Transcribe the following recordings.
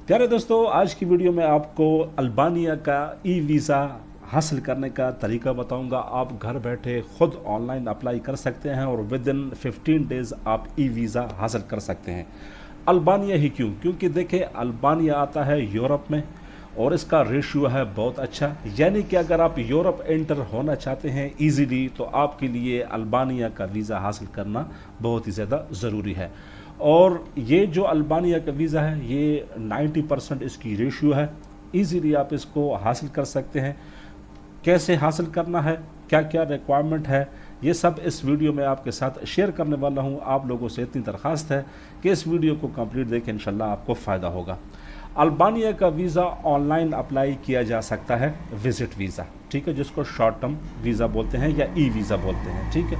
प्यारे दोस्तों, आज की वीडियो में आपको अल्बानिया का ई वीज़ा हासिल करने का तरीका बताऊंगा। आप घर बैठे खुद ऑनलाइन अप्लाई कर सकते हैं और विद इन 15 डेज़ आप ई वीज़ा हासिल कर सकते हैं। अल्बानिया ही क्यों? क्योंकि देखिए, अल्बानिया आता है यूरोप में और इसका रेशियो है बहुत अच्छा। यानी कि अगर आप यूरोप एंटर होना चाहते हैं इजीली, तो आपके लिए अल्बानिया का वीज़ा हासिल करना बहुत ही ज़्यादा ज़रूरी है। और ये जो अल्बानिया का वीज़ा है, ये 90% इसकी रेशियो है। इजीली आप इसको हासिल कर सकते हैं। कैसे हासिल करना है, क्या क्या रिक्वायरमेंट है, ये सब इस वीडियो में आपके साथ शेयर करने वाला हूँ। आप लोगों से इतनी दरख्वास्त है कि इस वीडियो को कंप्लीट देखें, इंशाल्लाह आपको फ़ायदा होगा। अल्बानिया का वीज़ा ऑनलाइन अप्लाई किया जा सकता है, विजिट वीज़ा, ठीक है, जिसको शॉर्ट टर्म वीज़ा बोलते हैं या ई वीज़ा बोलते हैं, ठीक है।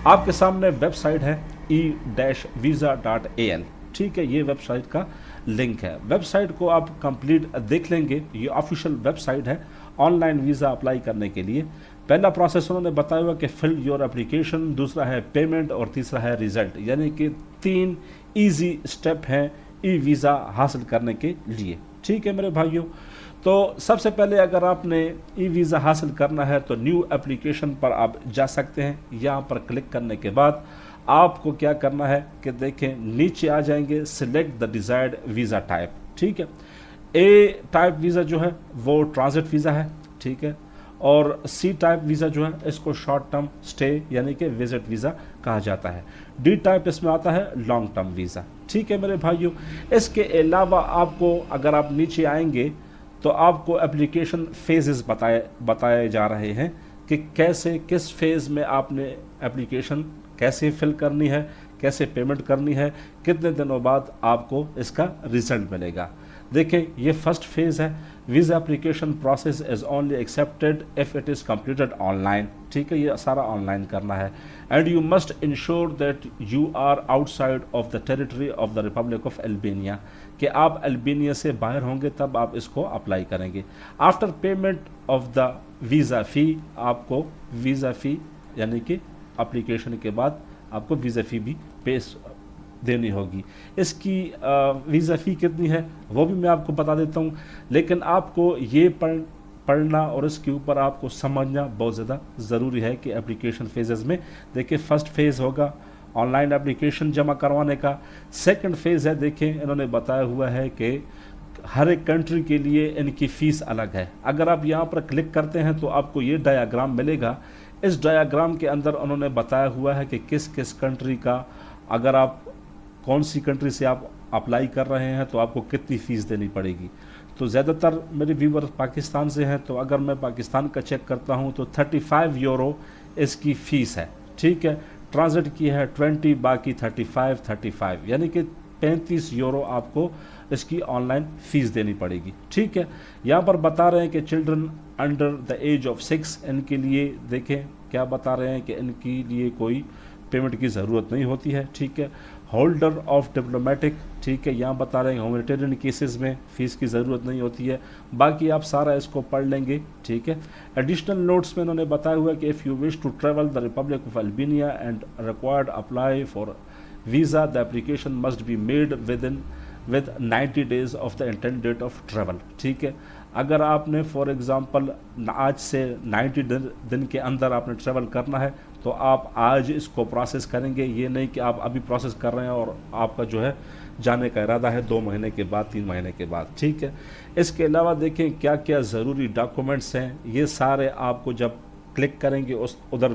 आपके सामने वेबसाइट है e-visa.al, ठीक है, ये वेबसाइट का लिंक है। वेबसाइट को आप कंप्लीट देख लेंगे। ये ऑफिशियल वेबसाइट है ऑनलाइन वीज़ा अप्लाई करने के लिए। पहला प्रोसेस उन्होंने बताया हुआ कि फिल योर एप्लीकेशन, दूसरा है पेमेंट और तीसरा है रिजल्ट। यानी कि 3 इजी स्टेप हैं ई वीज़ा हासिल करने के लिए, ठीक है मेरे भाइयों। तो सबसे पहले अगर आपने ई वीज़ा हासिल करना है तो न्यू एप्लीकेशन पर आप जा सकते हैं। यहाँ पर क्लिक करने के बाद आपको क्या करना है कि देखें, नीचे आ जाएंगे, select the desired visa type, ठीक है। ए टाइप वीज़ा जो है वो ट्रांजिट वीज़ा है, ठीक है। और सी टाइप वीज़ा जो है इसको शॉर्ट टर्म स्टे यानी कि विजिट वीज़ा कहा जाता है। डी टाइप इसमें आता है लॉन्ग टर्म वीज़ा, ठीक है मेरे भाइयों। इसके अलावा आपको, अगर आप नीचे आएंगे तो आपको एप्लीकेशन फेजेस बताए जा रहे हैं कि कैसे, किस फेज़ में आपने एप्लीकेशन कैसे फिल करनी है, कैसे पेमेंट करनी है, कितने दिनों बाद आपको इसका रिजल्ट मिलेगा। देखें, ये फर्स्ट फेज़ है। Visa application process is only accepted if it is completed online, ठीक है, ये सारा ऑनलाइन करना है। And you must ensure that you are outside of the territory of the republic of Albania, कि आप अल्बानिया से बाहर होंगे तब आप इसको अप्लाई करेंगे। After payment of the visa fee, आपको वीज़ा फ़ी यानी कि एप्लीकेशन के बाद आपको वीज़ा फ़ी भी पेश देनी होगी। इसकी वीज़ा फ़ी कितनी है वो भी मैं आपको बता देता हूँ, लेकिन आपको ये पढ़ना और इसके ऊपर आपको समझना बहुत ज़्यादा ज़रूरी है कि एप्लीकेशन फेजेस में देखिए, फ़र्स्ट फेज़ होगा ऑनलाइन एप्लीकेशन जमा करवाने का। सेकंड फेज़ है, देखें इन्होंने बताया हुआ है कि हर एक कंट्री के लिए इनकी फ़ीस अलग है। अगर आप यहाँ पर क्लिक करते हैं तो आपको ये डायाग्राम मिलेगा। इस डायाग्राम के अंदर उन्होंने बताया हुआ है कि किस किस कंट्री का, अगर आप कौन सी कंट्री से आप अप्लाई कर रहे हैं तो आपको कितनी फ़ीस देनी पड़ेगी। तो ज़्यादातर मेरे व्यूवर पाकिस्तान से हैं, तो अगर मैं पाकिस्तान का चेक करता हूं तो 35 यूरो इसकी फ़ीस है, ठीक है। ट्रांजिट की है 20, बाकी 35 यानी कि 35 यूरो आपको इसकी ऑनलाइन फ़ीस देनी पड़ेगी, ठीक है। यहाँ पर बता रहे हैं कि children under the age of 6, इनके लिए देखें क्या बता रहे हैं कि इनके लिए कोई पेमेंट की ज़रूरत नहीं होती है, ठीक है। होल्डर ऑफ डिप्लोमेटिक, ठीक है, यहाँ बता रहे हैं ह्यूमैनिटेरियन केसेस में फ़ीस की ज़रूरत नहीं होती है। बाकी आप सारा इसको पढ़ लेंगे, ठीक है। एडिशनल नोट्स में इन्होंने बताया हुआ कि if you wish to travel the republic of Albania and required apply for visa, the application must be made with 90 days of the intend date of travel, ठीक है। अगर आपने फॉर एग्ज़ाम्पल आज से 90 दिन के अंदर आपने ट्रेवल करना है तो आप आज इसको प्रोसेस करेंगे। ये नहीं कि आप अभी प्रोसेस कर रहे हैं और आपका जो है जाने का इरादा है 2 महीने के बाद, 3 महीने के बाद, ठीक है। इसके अलावा देखें क्या क्या ज़रूरी डॉक्यूमेंट्स हैं, ये सारे आपको जब क्लिक करेंगे उस उधर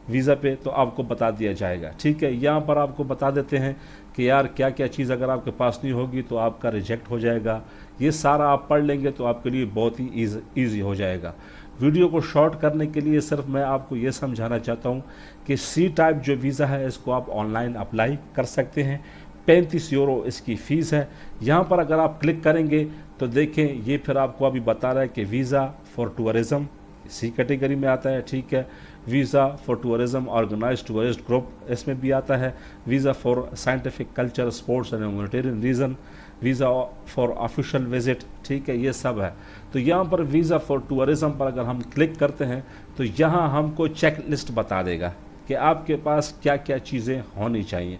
वीज़ा पे तो आपको बता दिया जाएगा, ठीक है। यहाँ पर आपको बता देते हैं कि यार क्या क्या चीज़ अगर आपके पास नहीं होगी तो आपका रिजेक्ट हो जाएगा। ये सारा आप पढ़ लेंगे तो आपके लिए बहुत ही ईजी हो जाएगा। वीडियो को शॉर्ट करने के लिए सिर्फ मैं आपको ये समझाना चाहता हूँ कि सी टाइप जो वीज़ा है इसको आप ऑनलाइन अप्लाई कर सकते हैं। 35 यूरो इसकी फ़ीस है। यहाँ पर अगर आप क्लिक करेंगे तो देखें, ये फिर आपको अभी बता रहा है कि visa for tourism C category में आता है, ठीक है। Visa for tourism organised tourist group इसमें भी आता है। Visa for scientific, culture, sports and humanitarian reason, visa for official visit, ठीक है, ये सब है। तो यहाँ पर वीज़ा फॉर टूरिज़म पर अगर हम क्लिक करते हैं तो यहाँ हमको चेक लिस्ट बता देगा कि आपके पास क्या क्या चीज़ें होनी चाहिए।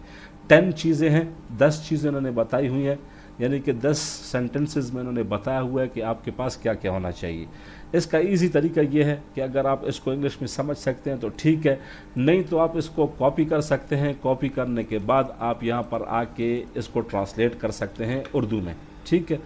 10 चीज़ें हैं, 10 चीज़ें उन्होंने बताई हुई हैं। यानी कि 10 सेंटेंसेस में इन्होंने बताया हुआ है कि आपके पास क्या क्या होना चाहिए। इसका इजी तरीका ये है कि अगर आप इसको इंग्लिश में समझ सकते हैं तो ठीक है, नहीं तो आप इसको कॉपी कर सकते हैं। कॉपी करने के बाद आप यहाँ पर आके इसको ट्रांसलेट कर सकते हैं उर्दू में, ठीक है।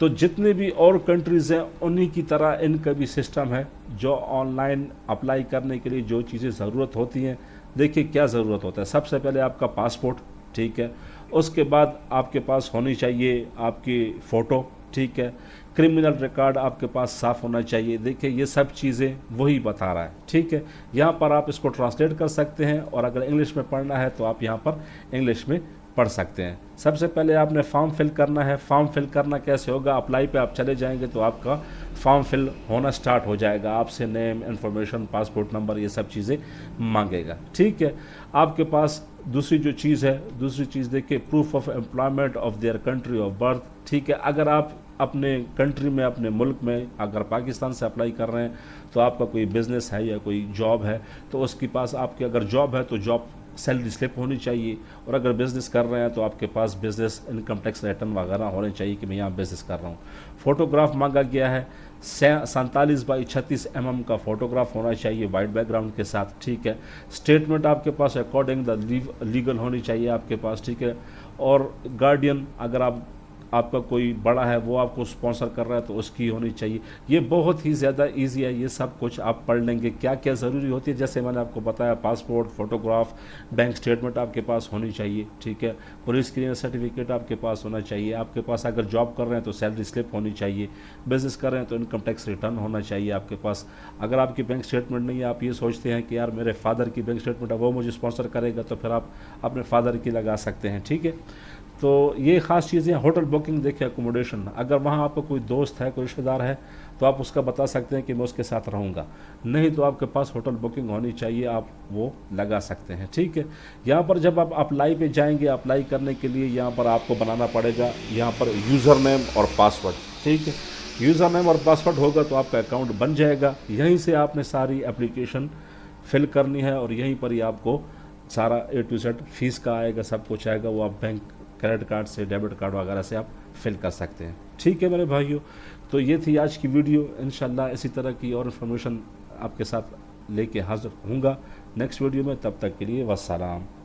तो जितने भी और कंट्रीज़ हैं उन्हीं की तरह इनका भी सिस्टम है जो ऑनलाइन अप्लाई करने के लिए जो चीज़ें ज़रूरत होती हैं। देखिए क्या ज़रूरत होता है, सबसे पहले आपका पासपोर्ट, ठीक है। उसके बाद आपके पास होनी चाहिए आपकी फ़ोटो, ठीक है। क्रिमिनल रिकॉर्ड आपके पास साफ़ होना चाहिए। देखिए ये सब चीज़ें वही बता रहा है, ठीक है। यहाँ पर आप इसको ट्रांसलेट कर सकते हैं और अगर इंग्लिश में पढ़ना है तो आप यहाँ पर इंग्लिश में पढ़ सकते हैं। सबसे पहले आपने फॉर्म फिल करना है। फॉर्म फिल करना कैसे होगा, अप्लाई पे आप चले जाएंगे तो आपका फॉर्म फिल होना स्टार्ट हो जाएगा। आपसे नेम, इन्फॉर्मेशन, पासपोर्ट नंबर, ये सब चीज़ें मांगेगा, ठीक है। आपके पास दूसरी जो चीज़ है, दूसरी चीज़ देखिए, proof of employment of their country of birth, ठीक है। अगर आप अपने कंट्री में, अपने मुल्क में, अगर पाकिस्तान से अप्लाई कर रहे हैं तो आपका कोई बिज़नेस है या कोई जॉब है तो उसके पास आपकी अगर जॉब है तो जॉब सैलरी स्लिप होनी चाहिए, और अगर बिज़नेस कर रहे हैं तो आपके पास बिज़नेस इनकम टैक्स रिटर्न वगैरह होने चाहिए कि मैं यहाँ बिज़नेस कर रहा हूँ। फ़ोटोग्राफ मांगा गया है, 47 बाई 36 mm का फ़ोटोग्राफ होना चाहिए वाइट बैकग्राउंड के साथ, ठीक है। स्टेटमेंट आपके पास अकॉर्डिंग द लीगल होनी चाहिए आपके पास, ठीक है। और गार्डियन, अगर आपका कोई बड़ा है वो आपको स्पॉन्सर कर रहा है तो उसकी होनी चाहिए। ये बहुत ही ज़्यादा इजी है, ये सब कुछ आप पढ़ लेंगे क्या क्या ज़रूरी होती है। जैसे मैंने आपको बताया, पासपोर्ट, फ़ोटोग्राफ, बैंक स्टेटमेंट आपके पास होनी चाहिए, ठीक है। पुलिस क्लियरेंस सर्टिफिकेट आपके पास होना चाहिए। आपके पास अगर जॉब कर रहे हैं तो सैलरी स्लिप होनी चाहिए। बिज़नेस कर रहे हैं तो इनकम टैक्स रिटर्न होना चाहिए आपके पास। अगर आपकी बैंक स्टेटमेंट नहीं है, आप ये सोचते हैं कि यार मेरे फादर की बैंक स्टेटमेंट है वो मुझे स्पॉन्सर करेगा, तो फिर आप अपने फादर की लगा सकते हैं, ठीक है। तो ये ख़ास चीज़ें। होटल बुकिंग देखिए, अकोमोडेशन, अगर वहाँ आपका कोई दोस्त है, कोई रिश्तेदार है तो आप उसका बता सकते हैं कि मैं उसके साथ रहूँगा, नहीं तो आपके पास होटल बुकिंग होनी चाहिए, आप वो लगा सकते हैं, ठीक है। यहाँ पर जब आप अप्लाई पे जाएंगे, अप्लाई करने के लिए यहाँ पर आपको बनाना पड़ेगा यहाँ पर यूज़र नेम और पासवर्ड, ठीक है। यूज़र नेम और पासवर्ड होगा तो आपका अकाउंट बन जाएगा। यहीं से आपने सारी एप्लीकेशन फिल करनी है और यहीं पर ही आपको सारा A to Z फीस का आएगा, सब कुछ आएगा, वो आप बैंक क्रेडिट कार्ड से, डेबिट कार्ड वगैरह से आप फिल कर सकते हैं, ठीक है मेरे भाइयों। तो ये थी आज की वीडियो। इंशाल्लाह इसी तरह की और इन्फॉर्मेशन आपके साथ लेके हाजिर होऊंगा नेक्स्ट वीडियो में। तब तक के लिए वस्सलाम।